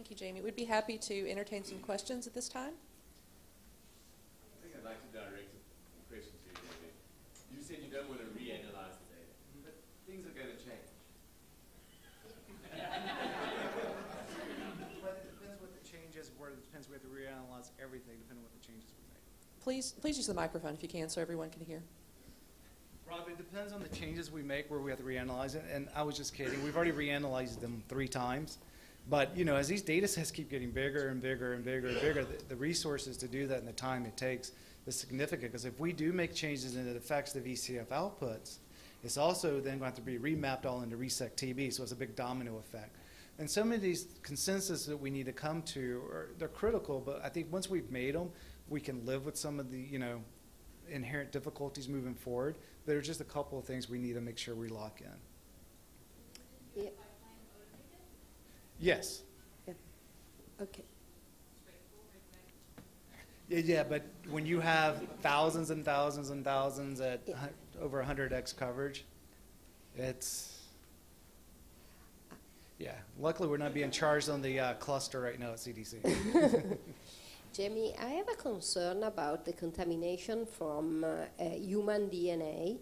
Thank you, Jamie. We'd be happy to entertain some questions at this time. I think I'd like to direct a question to you, Jamie. You said you don't want to reanalyze the data, but things are going to change. But it depends what the change is, where it depends. We have to reanalyze everything depending on what the changes we make. Please use the microphone if you can so everyone can hear. Rob, it depends on the changes we make where we have to reanalyze it. And I was just kidding. We've already reanalyzed them 3 times. But, you know, as these data sets keep getting bigger and bigger and bigger and bigger, the resources to do that and the time it takes is significant. Because if we do make changes and it affects the VCF outputs, it's also then going to have to be remapped all into ReSeq TB. So it's a big domino effect. And some of these consensus that we need to come to, they're critical. But I think once we've made them, we can live with some of the, you know, inherent difficulties moving forward. There are just a couple of things we need to make sure we lock in. Yeah. Yes. Yeah. Okay. Yeah, but when you have thousands and thousands and thousands at over 100x coverage, it's, yeah. Luckily, we're not being charged on the cluster right now at CDC. Jamie, I have a concern about the contamination from human DNA,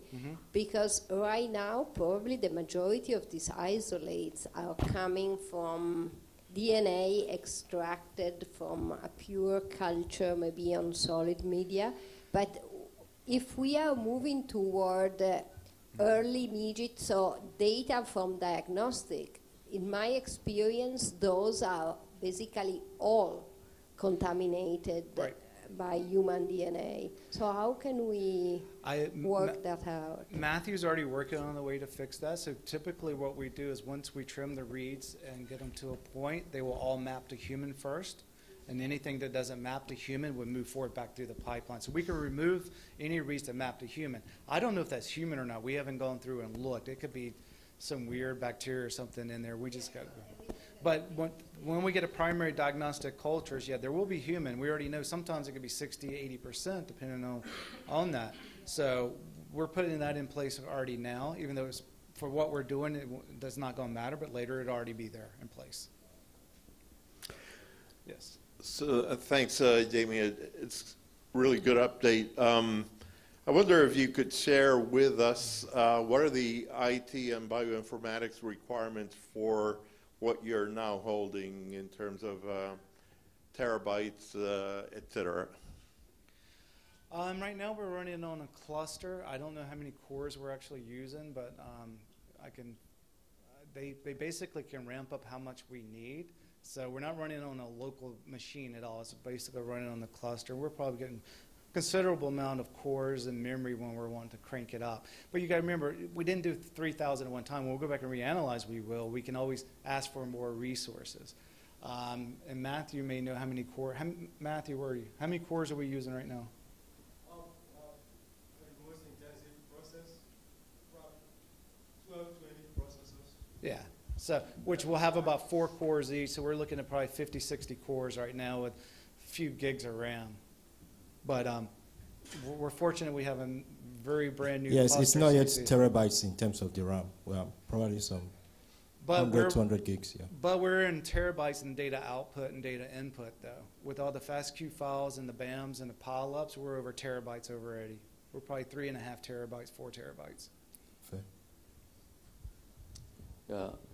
because right now probably the majority of these isolates are coming from DNA extracted from a pure culture, maybe on solid media. But if we are moving toward early midget, so data from diagnostic, in my experience, those are basically all contaminated by human DNA. So how can we work that out? Matthew's already working on the way to fix that. So typically what we do is once we trim the reads and get them to a point, they will all map to human first. And anything that doesn't map to human would move forward back through the pipeline. So we can remove any reads that map to human. I don't know if that's human or not. We haven't gone through and looked. It could be some weird bacteria or something in there. We just got to. But when we get a primary diagnostic cultures, yeah, there will be human. We already know sometimes it could be 60, 80% depending on that. So we're putting that in place already now, even though it's, for what we're doing, it does not going to matter, but later it'll already be there in place. Yes. So thanks, Jamie. It's a really good update. I wonder if you could share with us what are the IT and bioinformatics requirements for what you're now holding in terms of terabytes, et cetera? Right now we're running on a cluster. I don't know how many cores we're actually using, but they basically can ramp up how much we need. So we're not running on a local machine at all. It's basically running on the cluster. We're probably getting considerable amount of cores and memory when we're wanting to crank it up. But you got to remember, we didn't do 3,000 at one time. When we'll go back and reanalyze, we will. We can always ask for more resources. And Matthew may know how many cores. Matthew, where are you? How many cores are we using right now? The most intensive process, 12, 20 processors. Yeah. So, which will have about 4 cores each. So we're looking at probably 50, 60 cores right now with a few gigs of RAM. But we're fortunate we have a very brand new. Yes, it's not yet terabytes in terms of the RAM. Well, probably some 100, 200 gigs, yeah. But we're in terabytes in data output and data input, though. With all the FASTQ files and the BAMs and the pileups, we're over terabytes already. We're probably 3.5 terabytes, 4 terabytes. Fair.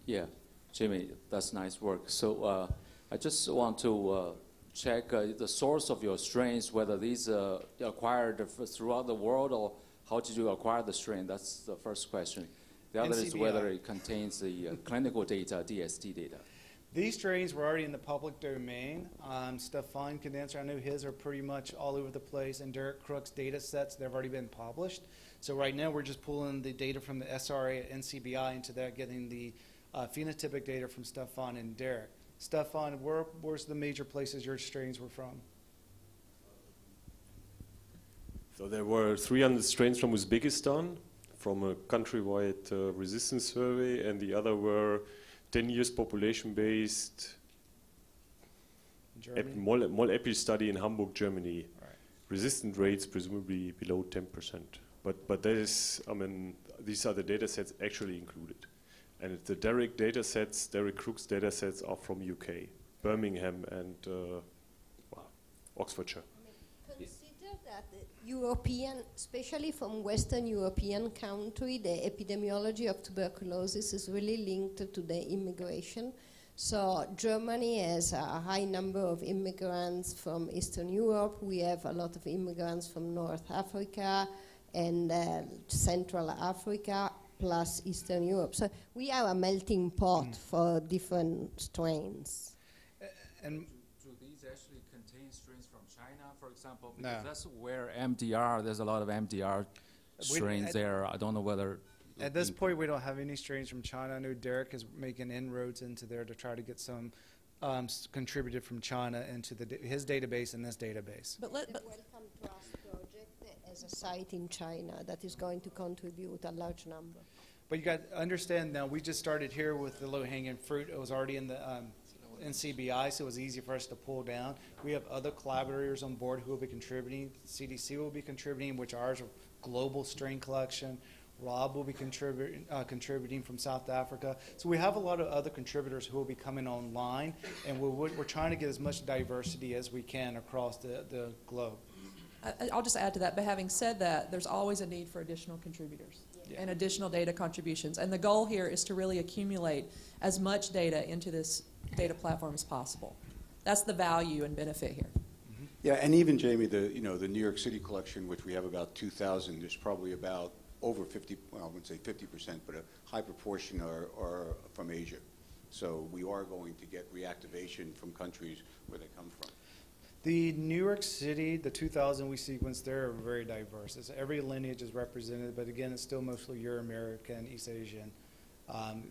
Yeah, Jimmy, that's nice work. So I just want to check the source of your strains, whether these are acquired throughout the world, or how did you acquire the strain? That's the first question. The other is whether it contains the clinical data, DST data. These strains were already in the public domain. Stefan Condenser, I know his are pretty much all over the place, and Derek Crook's data sets, they've already been published. So right now we're just pulling the data from the SRA at NCBI into that, getting the phenotypic data from Stefan and Derek. Stefan, where's the major places your strains were from? So there were 300 strains from Uzbekistan, from a countrywide resistance survey, and the other were 10 years population-based MOL-EPI study in Hamburg, Germany. Right. Resistant rates presumably below 10%. But that is, I mean, these are the data sets actually included. And the Derek data sets, Derek Crook's data sets are from UK. Birmingham and Oxfordshire. Consider that the European, especially from Western European country, the epidemiology of tuberculosis is really linked to the immigration. So Germany has a high number of immigrants from Eastern Europe. We have a lot of immigrants from North Africa and Central Africa, plus Eastern Europe. So we are a melting pot for different strains. And Do these actually contain strains from China, for example? No. Because that's where MDR, there's a lot of MDR strains there. I don't know whether... at this point, we don't have any strains from China. I know Derek is making inroads into there to try to get some contributed from China into his database and this database. But The Welcome to Us project as a site in China that is going to contribute a large number. But you got to understand now, we just started here with the low-hanging fruit. It was already in the NCBI, so it was easy for us to pull down. We have other collaborators on board who will be contributing. CDC will be contributing, which ours are global strain collection. Rob will be contributing from South Africa. So we have a lot of other contributors who will be coming online, and we're trying to get as much diversity as we can across the globe. I'll just add to that, but having said that, there's always a need for additional contributors and additional data contributions. And the goal here is to really accumulate as much data into this data platform as possible. That's the value and benefit here. Yeah, and even, Jamie, the New York City collection, which we have about 2,000, there's probably about over 50, well, I wouldn't say 50%, but a high proportion are from Asia. So we are going to get reactivation from countries where they come from. The New York City, the 2,000 we sequenced there are very diverse. Every lineage is represented, but again, it's still mostly Euro-American, East Asian,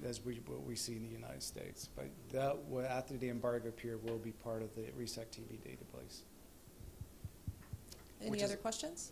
as what we see in the United States. But that, after the embargo period, will be part of the ReSeq TB database. Any other questions?